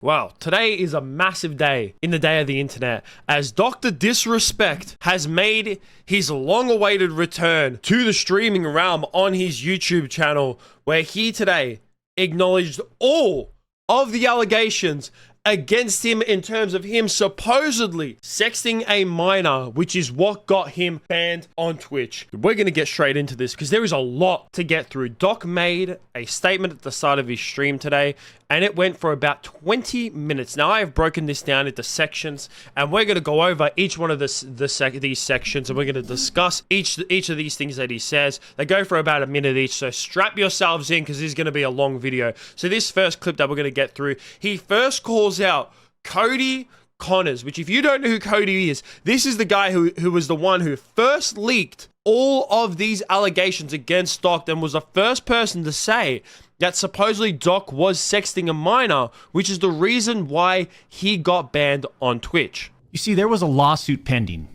Wow, today is a massive day in the day of the internet as Dr. Disrespect has made his long-awaited return to the streaming realm on his YouTube channel, where he today acknowledged all of the allegations against him in terms of him supposedly sexting a minor, which is what got him banned on Twitch. We're going to get straight into this because there is a lot to get through. Doc made a statement at the start of his stream today, and it went for about 20 minutes. Now, I have broken this down into sections, and we're going to go over each one of these sections, and we're going to discuss each of these things that he says. They go for about a minute each, so strap yourselves in because this is going to be a long video. So this first clip that we're going to get through, he first calls out Cody Connors, which if you don't know who Cody is, this is the guy who was the one who first leaked all of these allegations against Doc and was the first person to say that supposedly Doc was sexting a minor, which is the reason why he got banned on Twitch. You see, there was a lawsuit pending,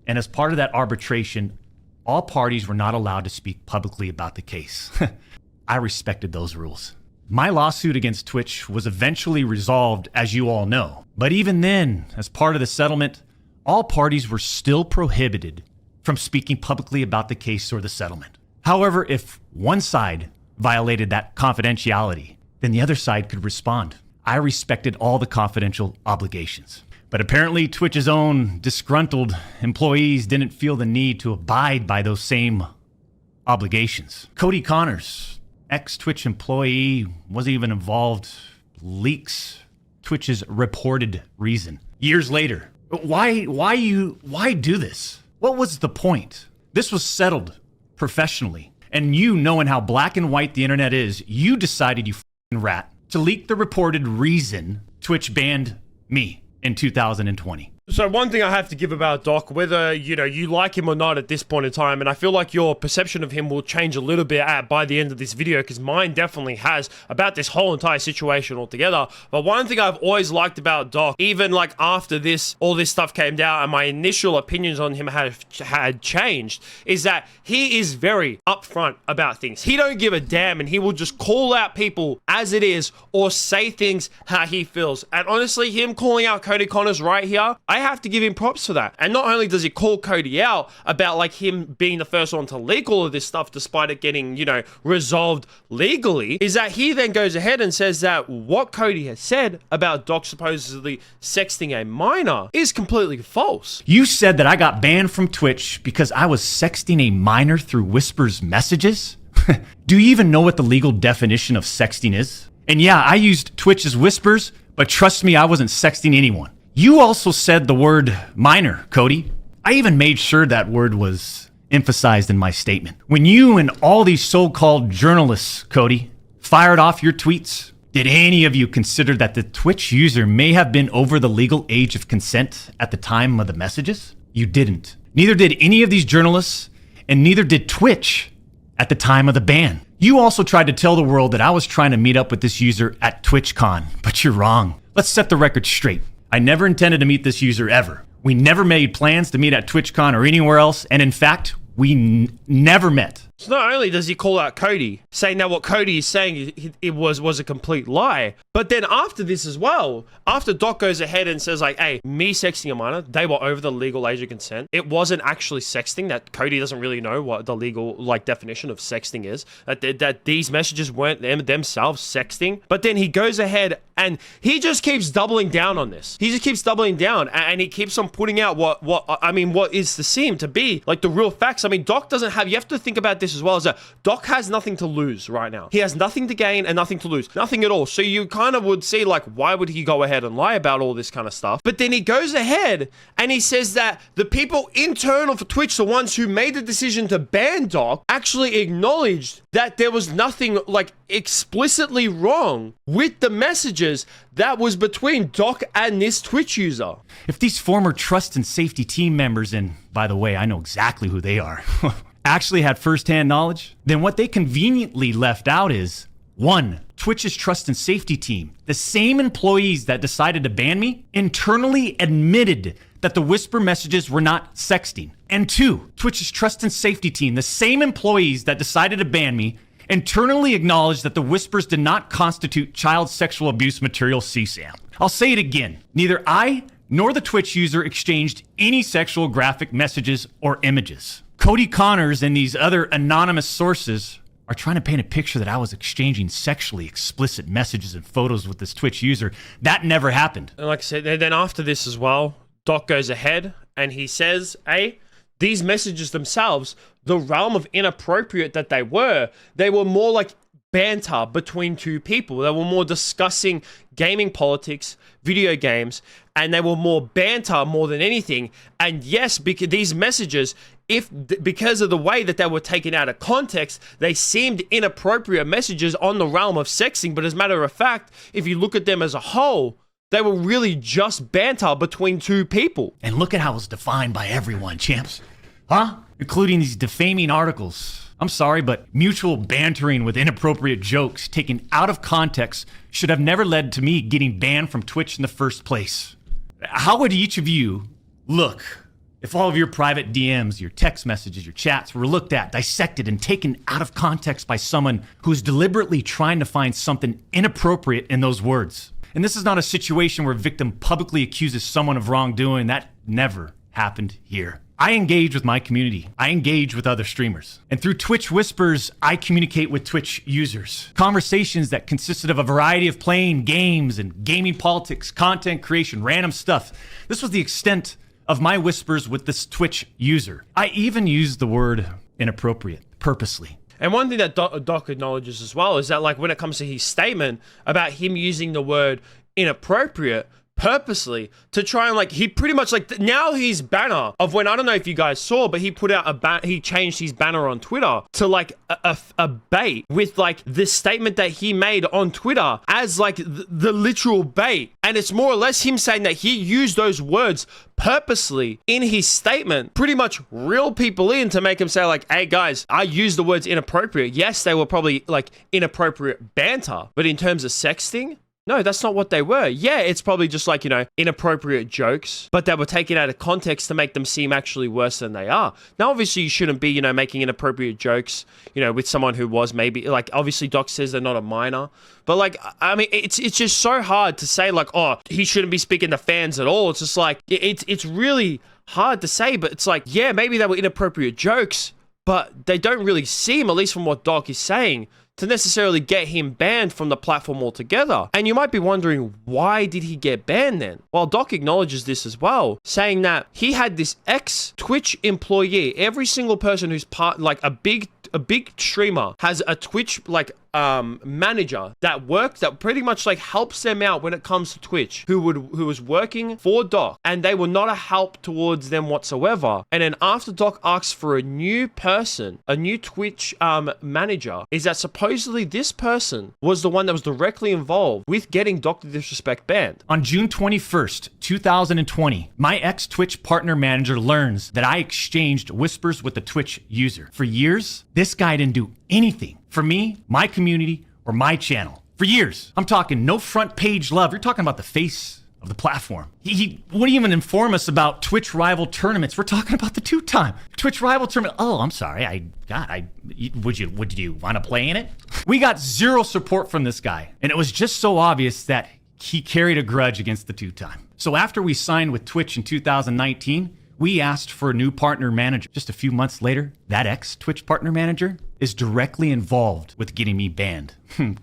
and as part of that arbitration, all parties were not allowed to speak publicly about the case. I respected those rules. My lawsuit against Twitch was eventually resolved, as you all know. But even then, as part of the settlement, all parties were still prohibited from speaking publicly about the case or the settlement. However, if one side violated that confidentiality, then the other side could respond. I respected all the confidential obligations. But apparently Twitch's own disgruntled employees didn't feel the need to abide by those same obligations. Cody Connors, ex-Twitch employee, wasn't even involved, leaks Twitch's reported reason. Years later, why do this? What was the point? This was settled professionally. And you, knowing how black and white the internet is, you decided, you f***ing rat, to leak the reported reason Twitch banned me in 2020. So one thing I have to give about Doc, whether, you like him or not at this point in time, and I feel like your perception of him will change a little bit by the end of this video, because mine definitely has, about this whole entire situation altogether. But one thing I've always liked about Doc, even like after all this stuff came down and my initial opinions on him had changed, is that he is very upfront about things. He don't give a damn, and he will just call out people as it is or say things how he feels. And honestly, him calling out Cody Connors right here, I have to give him props for that. And not only does he call Cody out about like him being the first one to leak all of this stuff despite it getting, resolved legally, is that he then goes ahead and says that what Cody has said about Doc supposedly sexting a minor is completely false. You said that I got banned from Twitch because I was sexting a minor through Whisper's messages? Do you even know what the legal definition of sexting is? And yeah, I used Twitch's Whispers, but trust me, I wasn't sexting anyone. You also said the word minor, Cody. I even made sure that word was emphasized in my statement. When you and all these so-called journalists, Cody, fired off your tweets, did any of you consider that the Twitch user may have been over the legal age of consent at the time of the messages? You didn't. Neither did any of these journalists, and neither did Twitch at the time of the ban. You also tried to tell the world that I was trying to meet up with this user at TwitchCon, but you're wrong. Let's set the record straight. I never intended to meet this user ever. We never made plans to meet at TwitchCon or anywhere else, and in fact, we never met. So not only does he call out Cody, saying that what Cody is saying it was a complete lie, but then after this as well, after Doc goes ahead and says like, hey, me sexting a minor, they were over the legal age of consent. It wasn't actually sexting, that Cody doesn't really know what the legal definition of sexting is, that these messages weren't themselves sexting. But then he goes ahead and he just keeps doubling down on this. He just keeps doubling down and he keeps on putting out what is to seem to be like the real facts. I mean, Doc doesn't have, you have to think about this as well, as that Doc has nothing to lose right now. He has nothing to gain and nothing to lose. Nothing at all. So you kind of would see like, why would he go ahead and lie about all this kind of stuff? But then he goes ahead and he says that the people internal for Twitch, the ones who made the decision to ban Doc, actually acknowledged that there was nothing like explicitly wrong with the messages that was between Doc and this Twitch user. If these former trust and safety team members, and by the way, I know exactly who they are, actually had firsthand knowledge, then what they conveniently left out is, 1, Twitch's trust and safety team, the same employees that decided to ban me, internally admitted that the Whisper messages were not sexting. And 2, Twitch's trust and safety team, the same employees that decided to ban me, internally acknowledged that the Whispers did not constitute child sexual abuse material CSAM. I'll say it again. Neither I nor the Twitch user exchanged any sexual graphic messages or images. Cody Connors and these other anonymous sources are trying to paint a picture that I was exchanging sexually explicit messages and photos with this Twitch user. That never happened. And like I said, then after this as well, Doc goes ahead and he says, hey, these messages themselves, the realm of inappropriate that they were more like banter between two people. They were more discussing gaming politics, video games, and they were more banter more than anything. And yes, because these messages, because of the way that they were taken out of context, they seemed inappropriate messages on the realm of sexing. But as a matter of fact, if you look at them as a whole, they were really just banter between two people. And look at how it was defined by everyone, champs. Huh? Including these defaming articles. I'm sorry, but mutual bantering with inappropriate jokes taken out of context should have never led to me getting banned from Twitch in the first place. How would each of you look if all of your private DMs, your text messages, your chats were looked at, dissected, and taken out of context by someone who's deliberately trying to find something inappropriate in those words? And this is not a situation where a victim publicly accuses someone of wrongdoing. That never happened here. I engage with my community. I engage with other streamers. And through Twitch Whispers, I communicate with Twitch users. Conversations that consisted of a variety of playing games and gaming politics, content creation, random stuff. This was the extent of my whispers with this Twitch user. I even used the word inappropriate purposely. And one thing that Doc acknowledges as well is that, like, when it comes to his statement about him using the word inappropriate purposely to try and, like, he pretty much, like, now his banner of when, I don't know if you guys saw, but he put out he changed his banner on Twitter to, like, a bait with, like, this statement that he made on Twitter as, like, the literal bait. And it's more or less him saying that he used those words purposely in his statement, pretty much reel people in to make him say, like, hey guys, I used the words inappropriate. Yes, they were probably, like, inappropriate banter, but in terms of sexting, no, that's not what they were. Yeah, it's probably just, like, you know, inappropriate jokes, but they were taken out of context to make them seem actually worse than they are. Now, obviously, you shouldn't be, you know, making inappropriate jokes, you know, with someone who was maybe, like, obviously Doc says they're not a minor, but, like, I mean, it's just so hard to say, like, oh, he shouldn't be speaking to fans at all. It's just like, it's really hard to say, but it's like, yeah, maybe they were inappropriate jokes, but they don't really seem, at least from what Doc is saying, to necessarily get him banned from the platform altogether. And you might be wondering, why did he get banned then? Well, Doc acknowledges this as well, saying that he had this ex-Twitch employee. Every single person who's part, like, a big streamer has a Twitch, like, manager that pretty much, like, helps them out when it comes to Twitch, who was working for Doc, and they were not a help towards them whatsoever. And then after Doc asks for a new person, a new Twitch manager, is that supposedly this person was the one that was directly involved with getting Dr. Disrespect banned. On June 21st, 2020, my ex-Twitch partner manager learns that I exchanged whispers with the Twitch user. For years, this guy didn't do anything for me, my community, or my channel. For years. I'm talking no front page love. You're talking about the face of the platform. He wouldn't even inform us about Twitch rival tournaments. We're talking about the two-time Twitch rival tournament. Oh, I'm sorry. Would you want to play in it? We got zero support from this guy. And it was just so obvious that he carried a grudge against the two-time. So after we signed with Twitch in 2019, we asked for a new partner manager. Just a few months later, that ex-Twitch partner manager is directly involved with getting me banned.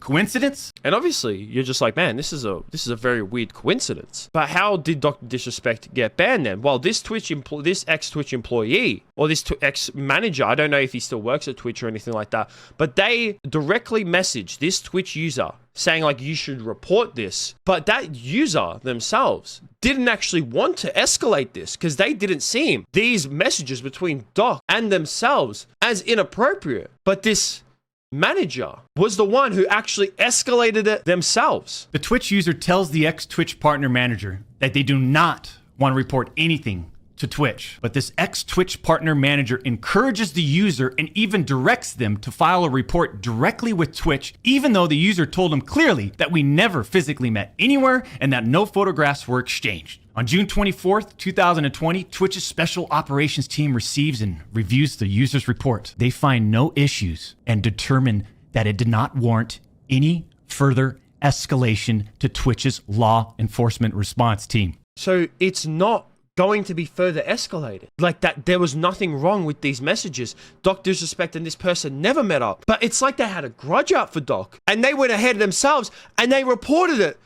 Coincidence? And obviously, you're just like, man, this is a very weird coincidence. But how did Dr. Disrespect get banned then? Well, this ex-Twitch employee, or this ex-manager, I don't know if he still works at Twitch or anything like that, but they directly messaged this Twitch user saying, like, you should report this. But that user themselves didn't actually want to escalate this because they didn't see these messages between Doc and themselves as inappropriate. But this manager was the one who actually escalated it themselves. The Twitch user tells the ex-Twitch partner manager that they do not want to report anything to Twitch. But this ex-Twitch partner manager encourages the user and even directs them to file a report directly with Twitch, even though the user told him clearly that we never physically met anywhere and that no photographs were exchanged. On June 24th, 2020, Twitch's special operations team receives and reviews the user's report. They find no issues and determine that it did not warrant any further escalation to Twitch's law enforcement response team. So it's not going to be further escalated. Like that, there was nothing wrong with these messages. Doc Disrespect and this person never met up. But it's like they had a grudge out for Doc. And they went ahead themselves and they reported it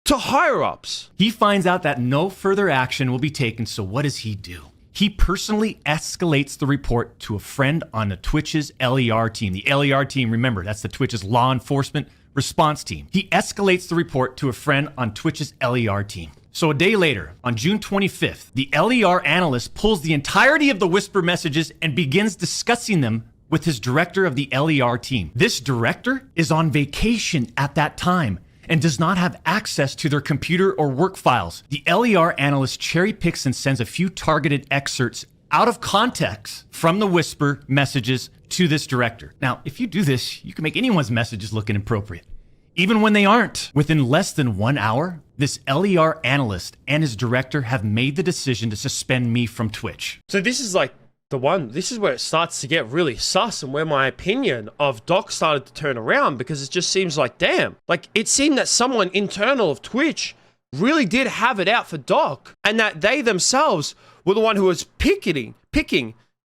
to higher ups. He finds out that no further action will be taken, so what does he do? He personally escalates the report to a friend on the Twitch's LER team. The LER team, remember, that's the Twitch's law enforcement response team. He escalates the report to a friend on Twitch's LER team. So a day later, on June 25th, the LER analyst pulls the entirety of the Whisper messages and begins discussing them with his director of the LER team. This director is on vacation at that time and does not have access to their computer or work files. The LER analyst cherry picks and sends a few targeted excerpts out of context from the Whisper messages to this director. Now, if you do this, you can make anyone's messages look inappropriate, even when they aren't. Within less than 1 hour, this LER analyst and his director have made the decision to suspend me from Twitch. So this is like this is where it starts to get really sus and where my opinion of Doc started to turn around, because it just seems like, damn, like it seemed that someone internal of Twitch really did have it out for Doc, and that they themselves were the one who was picking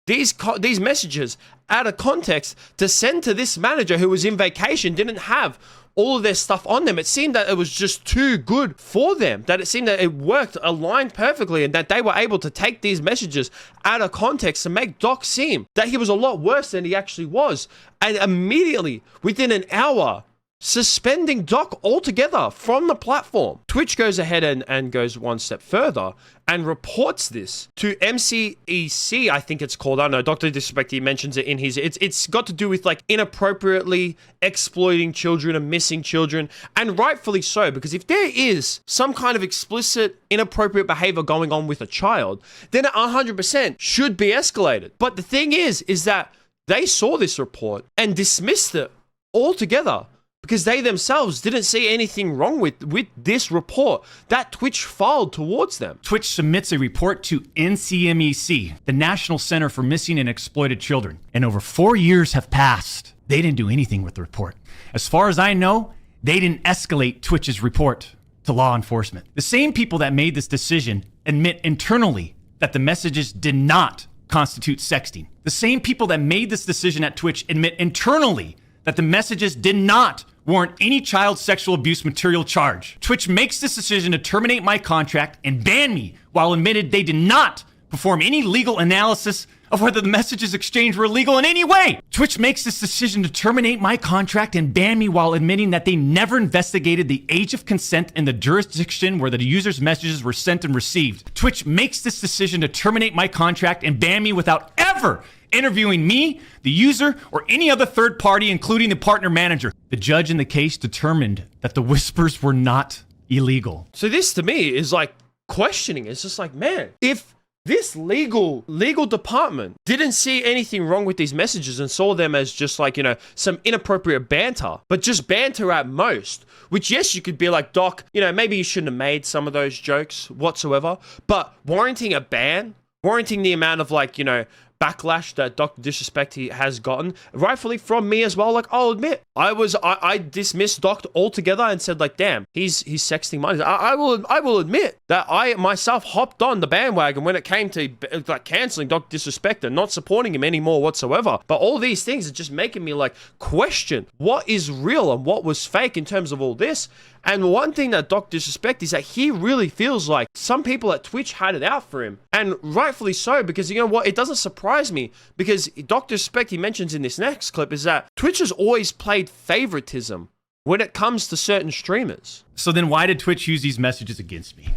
these messages out of context to send to this manager who was in vacation, didn't have all of their stuff on them. It seemed that it was just too good for them, that it seemed that it worked, aligned perfectly, and that they were able to take these messages out of context to make Doc seem that he was a lot worse than he actually was. And immediately, within an hour, suspending Doc altogether from the platform. Twitch goes ahead and goes one step further and reports this to MCEC, I think it's called. I don't know, Dr. Disrespect, he mentions it in his, it's got to do with like inappropriately exploiting children and missing children, and rightfully so, because if there is some kind of explicit inappropriate behavior going on with a child, then it 100% should be escalated. But the thing is that they saw this report and dismissed it altogether, because they themselves didn't see anything wrong with this report that Twitch filed towards them. Twitch submits a report to NCMEC, the National Center for Missing and Exploited Children, and over 4 years have passed. They didn't do anything with the report. As far as I know, they didn't escalate Twitch's report to law enforcement. The same people that made this decision admit internally that the messages did not constitute sexting. The same people that made this decision at Twitch admit internally that the messages did not warrant any child sexual abuse material charge. Twitch makes this decision to terminate my contract and ban me, while admitted they did not perform any legal analysis of whether the messages exchanged were illegal in any way. Twitch makes this decision to terminate my contract and ban me, while admitting that they never investigated the age of consent in the jurisdiction where the user's messages were sent and received. Twitch makes this decision to terminate my contract and ban me without ever interviewing me, the user, or any other third party, including the partner manager. The judge in the case determined that the whispers were not illegal. So this to me is like questioning. It's just like, man, if this legal department didn't see anything wrong with these messages and saw them as just like, you know, some inappropriate banter, but just banter at most, which yes, you could be like, Doc, you know, maybe you shouldn't have made some of those jokes whatsoever, but warranting a ban, warranting the amount of like, you know, backlash that Dr. Disrespect he has gotten, rightfully from me as well. Like, I'll admit, I dismissed Doc altogether and said like, damn, he's sexting minors. I will admit that I myself hopped on the bandwagon when it came to like canceling Dr. Disrespect and not supporting him anymore whatsoever. But all these things are just making me like question what is real and what was fake in terms of all this. And one thing that Doc Disrespect is that he really feels like some people at Twitch had it out for him. And rightfully so, because you know what? It doesn't surprise me, because Doc Disrespect, he mentions in this next clip, is that Twitch has always played favoritism when it comes to certain streamers. So then why did Twitch use these messages against me?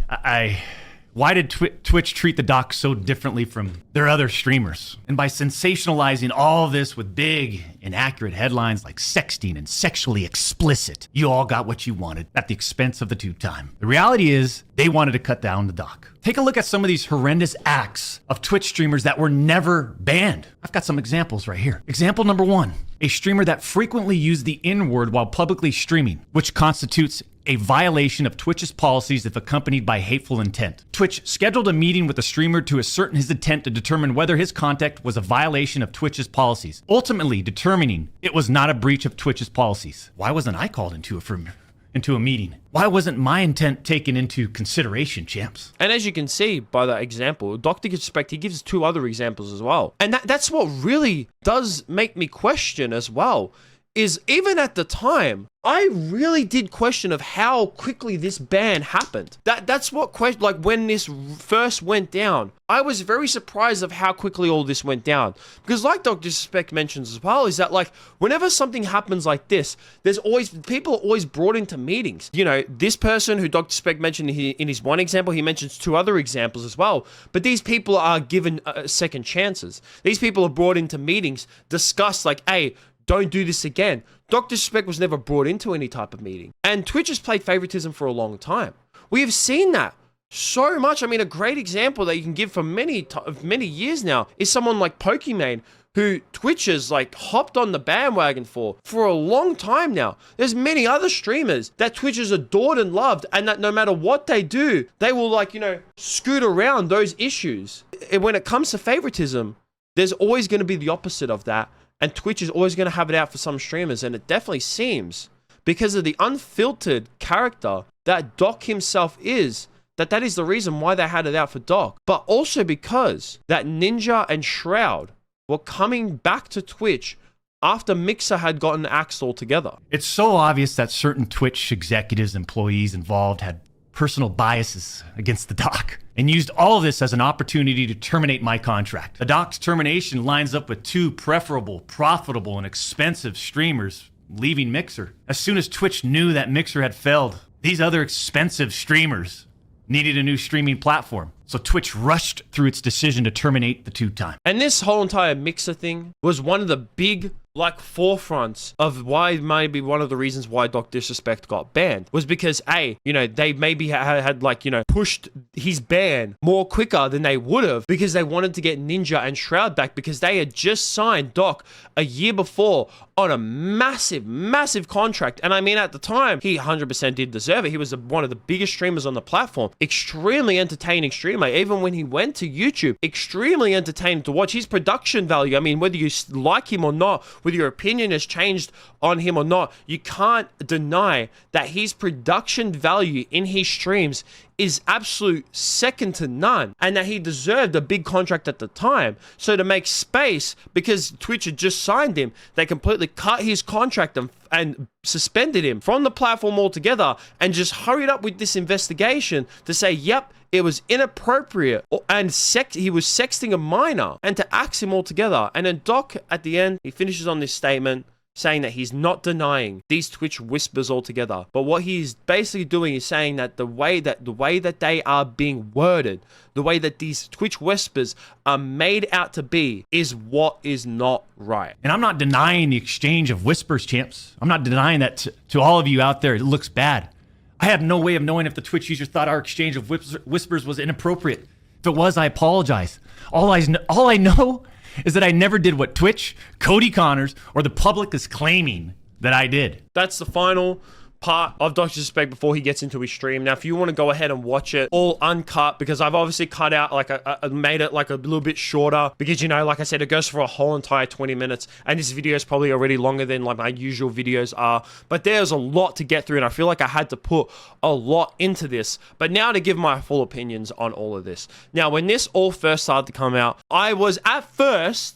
Why did Twitch treat the doc so differently from their other streamers? And by sensationalizing all of this with big, inaccurate headlines like sexting and sexually explicit, you all got what you wanted at the expense of the tube time. The reality is, they wanted to cut down the doc. Take a look at some of these horrendous acts of Twitch streamers that were never banned. I've got some examples right here. Example number 1, a streamer that frequently used the N-word while publicly streaming, which constitutes a violation of Twitch's policies if accompanied by hateful intent. Twitch scheduled a meeting with the streamer to ascertain his intent to determine whether his conduct was a violation of Twitch's policies, ultimately determining it was not a breach of Twitch's policies. Why wasn't I called into into a meeting. Why wasn't my intent taken into consideration, champs? And as you can see by that example, Dr. Disrespect, he gives 2 other examples as well. And that's what really does make me question as well, is even at the time, I really did question of how quickly this ban happened. That's what question, like when this first went down, I was very surprised of how quickly all this went down. Because like Dr. Disrespect mentions as well, is that like whenever something happens like this, there's always, people are always brought into meetings. You know, this person who Dr. Disrespect mentioned in his one example, he mentions 2 other examples as well. But these people are given second chances. These people are brought into meetings, discussed like, hey, don't do this again. Dr. Disrespect was never brought into any type of meeting. And Twitch has played favoritism for a long time. We have seen that so much. I mean, a great example that you can give for many years now is someone like Pokimane, who Twitch has like hopped on the bandwagon for a long time now. There's many other streamers that Twitch has adored and loved, and that no matter what they do, they will like, you know, scoot around those issues. And when it comes to favoritism, there's always going to be the opposite of that. And Twitch is always going to have it out for some streamers. And it definitely seems, because of the unfiltered character that Doc himself is, that is the reason why they had it out for Doc. But also because that Ninja and Shroud were coming back to Twitch after Mixer had gotten axed altogether. It's so obvious that certain Twitch executives, employees involved had personal biases against the Doc and used all of this as an opportunity to terminate my contract. The Doc's termination lines up with 2 preferable, profitable, and expensive streamers leaving Mixer. As soon as Twitch knew that Mixer had failed, these other expensive streamers needed a new streaming platform. So Twitch rushed through its decision to terminate the 2-time. And this whole entire Mixer thing was one of the big like forefronts of why maybe one of the reasons why Dr. Disrespect got banned was because you know, they maybe had like, you know, pushed his ban more quicker than they would have because they wanted to get Ninja and Shroud back because they had just signed Doc a year before on a massive contract. And I mean, at the time, he 100% did deserve it. He was one of the biggest streamers on the platform. Extremely entertaining streamer. Even when he went to YouTube, extremely entertaining to watch. His production value, I mean, whether you like him or not, whether your opinion has changed on him or not, you can't deny that his production value in his streams is absolute second to none, and that he deserved a big contract at the time. So to make space, because Twitch had just signed him, they completely cut his contract and suspended him from the platform altogether and just hurried up with this investigation to say, yep, it was inappropriate and he was sexting a minor, and to axe him altogether. And then Doc, at the end, he finishes on this statement saying that he's not denying these Twitch whispers altogether. But what he's basically doing is saying that the way that they are being worded, the way that these Twitch whispers are made out to be, is what is not right. And I'm not denying the exchange of whispers, champs. I'm not denying that to all of you out there, it looks bad. I have no way of knowing if the Twitch user thought our exchange of whispers was inappropriate. If it was, I apologize. All I know is that I never did what Twitch, Cody Connors, or the public is claiming that I did. That's the final part of Dr. Disrespect before he gets into his stream. Now, if you want to go ahead and watch it all uncut, because I've obviously cut out, like, I made it like a little bit shorter, because, you know, like I said, it goes for a whole entire 20 minutes, and this video is probably already longer than like my usual videos are, but there's a lot to get through, and I feel like I had to put a lot into this. But now to give my full opinions on all of this. Now, when this all first started to come out, I was at first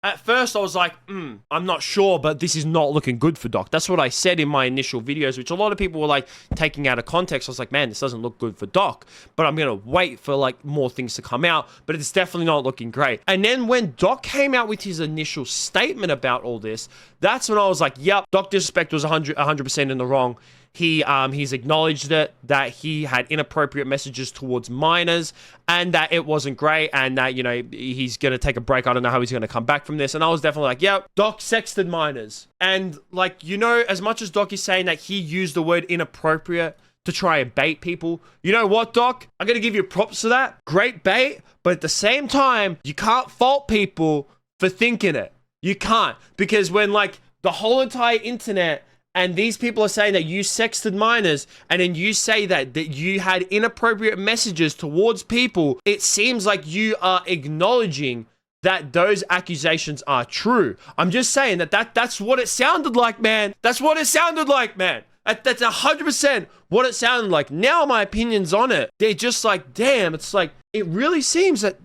I was like, I'm not sure, but this is not looking good for Doc. That's what I said in my initial videos, which a lot of people were like taking out of context. I was like, man, this doesn't look good for Doc, but I'm going to wait for like more things to come out, but it's definitely not looking great. And then when Doc came out with his initial statement about all this, that's when I was like, yep, Dr. Disrespect was 100% in the wrong. He's acknowledged it, that he had inappropriate messages towards minors, and that it wasn't great, and that, you know, he's going to take a break. I don't know how he's going to come back from this. And I was definitely like, yep, Doc sexted minors. And like, you know, as much as Doc is saying that he used the word inappropriate to try and bait people, you know what, Doc? I'm going to give you props for that. Great bait, but at the same time, you can't fault people for thinking it. You can't, because when like the whole entire internet and these people are saying that you sexted minors, and then you say that you had inappropriate messages towards people, it seems like you are acknowledging that those accusations are true. I'm just saying that's what it sounded like, man. That's what it sounded like, man. That's 100% what it sounded like. Now my opinions on it, they're just like, damn, it's like, it really seems that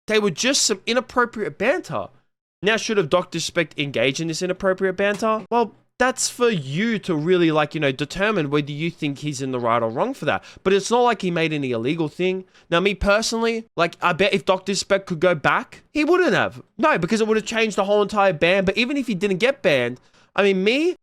they were just some inappropriate banter. Now, should have Dr. Disrespect engaged in this inappropriate banter? Well, that's for you to really, like, you know, determine whether you think he's in the right or wrong for that. But it's not like he made any illegal thing. Now, me personally, like, I bet if Dr. Disrespect could go back, he wouldn't have. No, because it would have changed the whole entire ban. But even if he didn't get banned, me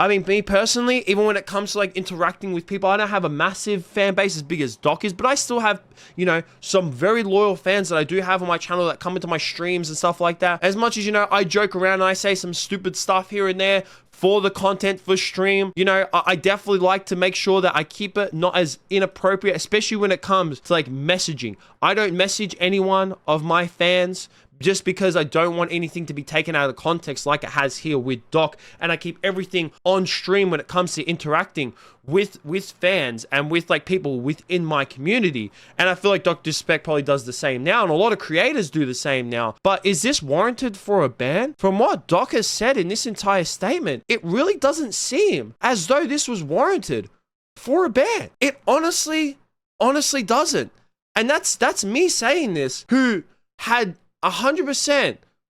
personally, even when it comes to like interacting with people, I don't have a massive fan base as big as Doc is, but I still have, you know, some very loyal fans that I do have on my channel that come into my streams and stuff like that. As much as, you know, I joke around and I say some stupid stuff here and there for the content for stream, you know, I definitely like to make sure that I keep it not as inappropriate, especially when it comes to like messaging. I don't message anyone of my fans just because I don't want anything to be taken out of context like it has here with Doc, and I keep everything on stream when it comes to interacting with fans and with like people within my community. And I feel like Dr. Disrespect probably does the same now, and a lot of creators do the same now. But is this warranted for a ban? From what Doc has said in this entire statement, it really doesn't seem as though this was warranted for a ban. It honestly doesn't. And that's me saying this, who had 100%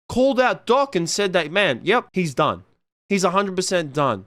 called out Doc and said that, man, yep, he's done. He's 100% done.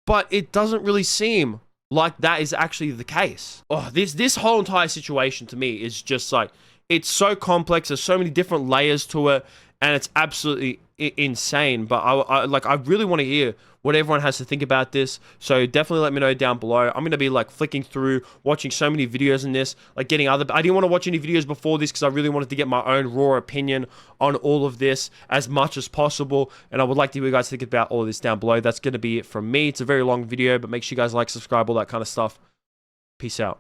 But it doesn't really seem like that is actually the case. Oh, this whole entire situation to me is just like, it's so complex. There's so many different layers to it, and it's absolutely insane. But I really want to hear what everyone has to think about this. So definitely let me know down below. I'm going to be like flicking through, watching so many videos in this, like getting other, I didn't want to watch any videos before this because I really wanted to get my own raw opinion on all of this as much as possible. And I would like to hear what you guys think about all of this down below. That's going to be it from me. It's a very long video, but make sure you guys like, subscribe, all that kind of stuff. Peace out.